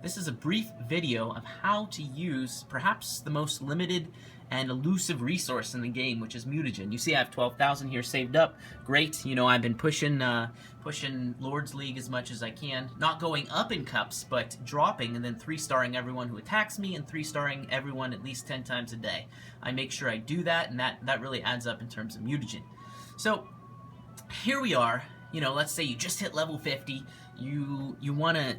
This is a brief video of how to use perhaps the most limited and elusive resource in the game, which is Mutagen. You see I have 12,000 here saved up. Great, you know, I've been pushing Lord's League as much as I can. Not going up in cups, but dropping and then 3-starring everyone who attacks me and 3-starring everyone at least 10 times a day. I make sure I do that, and that really adds up in terms of Mutagen. So here we are. You know, let's say you just hit level 50, you want to,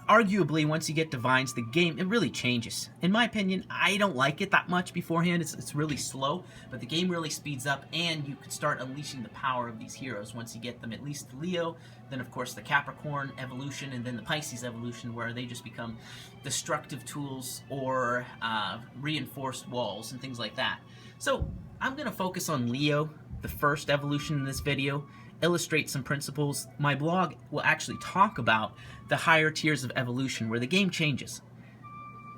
arguably, once you get Divines, the game, it really changes. In my opinion, I don't like it that much beforehand. It's really slow, but the game really speeds up, and you can start unleashing the power of these heroes once you get them, at least the Leo, then of course the Capricorn evolution, and then the Pisces evolution, where they just become destructive tools or reinforced walls and things like that. So I'm going to focus on Leo, the first evolution in this video, illustrate some principles. My blog will actually talk about the higher tiers of evolution where the game changes.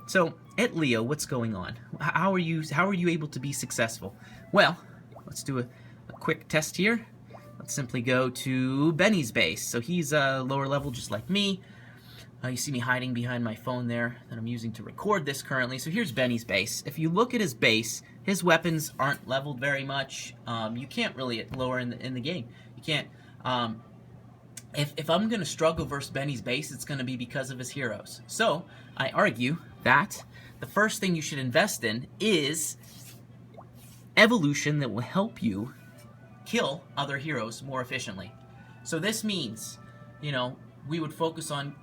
So at Leo, what's going on? How are you able to be successful? Well, let's do a quick test here. Let's simply go to Benny's base. So he's a lower level just like me. You see me hiding behind my phone there that I'm using to record this currently. So here's Benny's base. If you look at his base, his weapons aren't leveled very much. You can't really lower in the game. You can't. If I'm going to struggle versus Benny's base, it's going to be because of his heroes. So I argue that the first thing you should invest in is evolution that will help you kill other heroes more efficiently. So this means, you know, we would focus on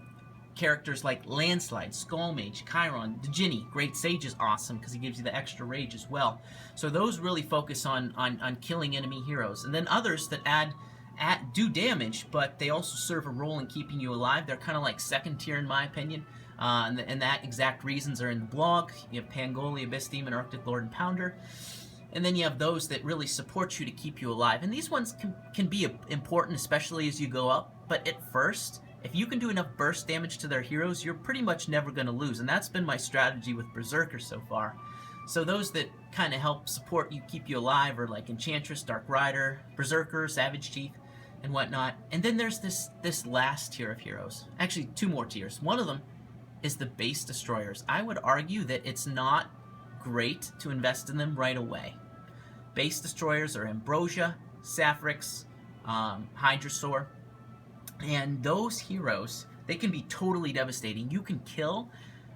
characters like Landslide, Skullmage, Chiron, Djinni. Great Sage is awesome because he gives you the extra rage as well. So those really focus on killing enemy heroes. And then others that do damage, but they also serve a role in keeping you alive. They're kind of like second tier in my opinion. And that exact reasons are in the blog. You have Pangoli, Abyss Demon, Arctic Lord, and Pounder. And then you have those that really support you to keep you alive. And these ones can be important, especially as you go up. But at first, if you can do enough burst damage to their heroes, you're pretty much never going to lose. And that's been my strategy with Berserker so far. So those that kind of help support you, keep you alive, are like Enchantress, Dark Rider, Berserker, Savage Chief, and whatnot. And then there's this last tier of heroes. Actually, 2 more tiers. One of them is the base destroyers. I would argue that it's not great to invest in them right away. Base destroyers are Ambrosia, Sapphrix, Hydrasaur. And those heroes, they can be totally devastating. You can kill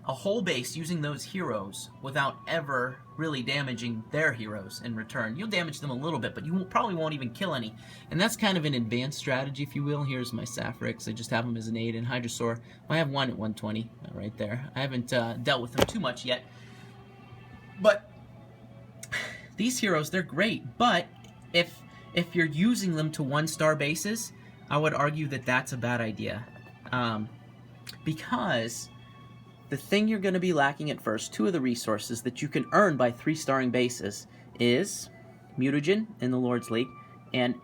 a whole base using those heroes without ever really damaging their heroes in return. You'll damage them a little bit, but you probably won't even kill any. And that's kind of an advanced strategy, if you will. Here's my Sapphrix. I just have him as an 8. And Hydrasaur, I have one at 120 right there. I haven't dealt with them too much yet. But these heroes, they're great. But if you're using them to 1-star bases, I would argue that that's a bad idea, because the thing you're going to be lacking at first, 2 of the resources that you can earn by 3-starring bases, is Mutagen in the Lord's League and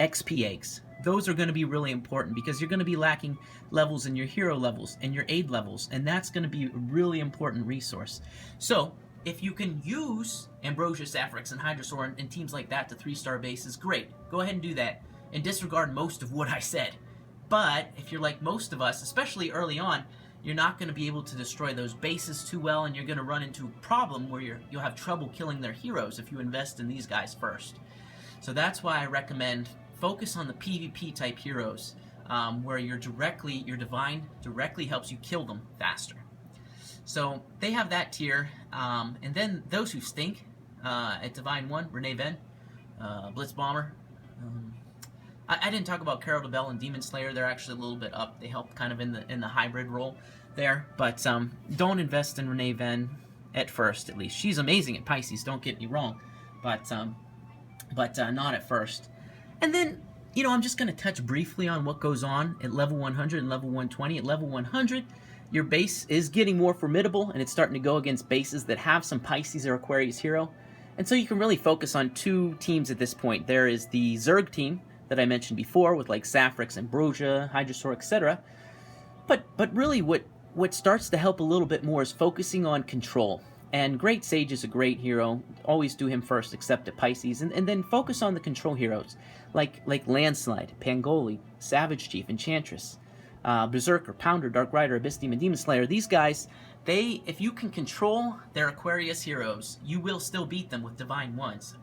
XP eggs. Those are going to be really important because you're going to be lacking levels in your hero levels and your aid levels, and that's going to be a really important resource. So if you can use Ambrosia, Sapphrix, and Hydrasaur and teams like that to 3-star bases, great. Go ahead and do that. And disregard most of what I said. But if you're like most of us, especially early on, you're not going to be able to destroy those bases too well, and you're going to run into a problem where you'll have trouble killing their heroes if you invest in these guys first. So that's why I recommend focus on the PvP type heroes, where your Divine directly helps you kill them faster. So they have that tier, and then those who stink at Divine 1, Renee Ven, Blitz Bomber. I didn't talk about Carol DeBell and Demon Slayer. They're actually a little bit up. They help kind of in the hybrid role there. But don't invest in Renee Ven at first, at least. She's amazing at Pisces, don't get me wrong. But not at first. And then, you know, I'm just going to touch briefly on what goes on at level 100 and level 120. At level 100, your base is getting more formidable, and it's starting to go against bases that have some Pisces or Aquarius hero. And so you can really focus on 2 teams at this point. There is the Zerg team that I mentioned before, with like Sapphrix, Ambrosia, Hydrasaur, etc. But really what starts to help a little bit more is focusing on control. And Great Sage is a great hero. Always do him first, except at Pisces. And then focus on the control heroes, like Landslide, Pangoli, Savage Chief, Enchantress. Berserker, Pounder, Dark Rider, Abyss Demon, Demon Slayer, these guys, if you can control their Aquarius heroes, you will still beat them with Divine Ones.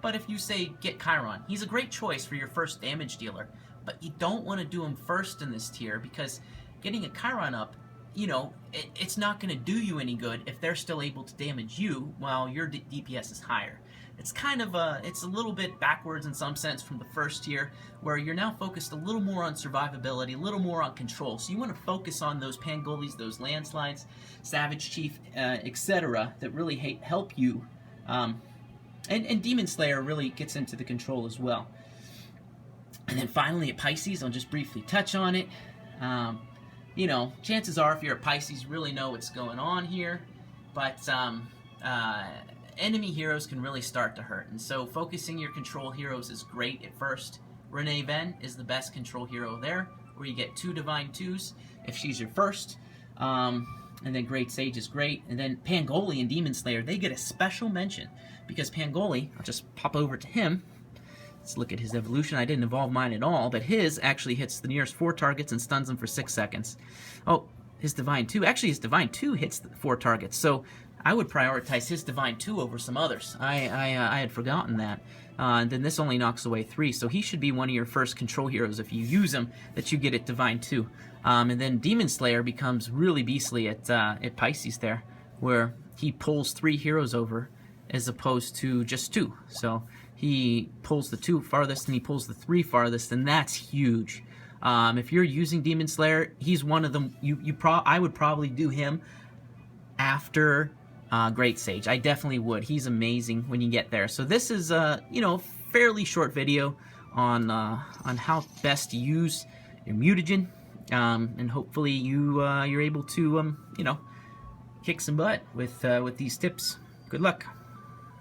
But if you say get Chiron, he's a great choice for your first damage dealer, but you don't want to do him first in this tier because getting a Chiron up, you know, it's not going to do you any good if they're still able to damage you while your DPS is higher. It's kind of it's a little bit backwards in some sense from the first tier, where you're now focused a little more on survivability, a little more on control. So you want to focus on those Pangolis, those Landslides, Savage Chief, etc. that really help you. And Demon Slayer really gets into the control as well. And then finally at Pisces, I'll just briefly touch on it. You know, chances are if you're a Pisces, you really know what's going on here. But enemy heroes can really start to hurt. And so focusing your control heroes is great at first. Renee Ven is the best control hero there, where you get 2 Divine 2s if she's your first. And then Great Sage is great. And then Pangoli and Demon Slayer, they get a special mention. Because Pangoli, I'll just pop over to him. Let's look at his evolution. I didn't evolve mine at all, but his actually hits the nearest 4 targets and stuns them for 6 seconds. Oh, his Divine 2, actually his Divine 2 hits 4 targets, so I would prioritize his Divine 2 over some others. I had forgotten that. And then this only knocks away 3, so he should be one of your first control heroes if you use him, that you get at Divine 2. And then Demon Slayer becomes really beastly at Pisces there, where he pulls 3 heroes over as opposed to just 2. So he pulls the 2 farthest and he pulls the 3 farthest, and that's huge. If you're using Demon Slayer, he's one of them. I would probably do him after Great Sage. I definitely would. He's amazing when you get there. So this is you know, fairly short video on how best to use your mutagen, and hopefully you're able to you know, kick some butt with these tips. Good luck.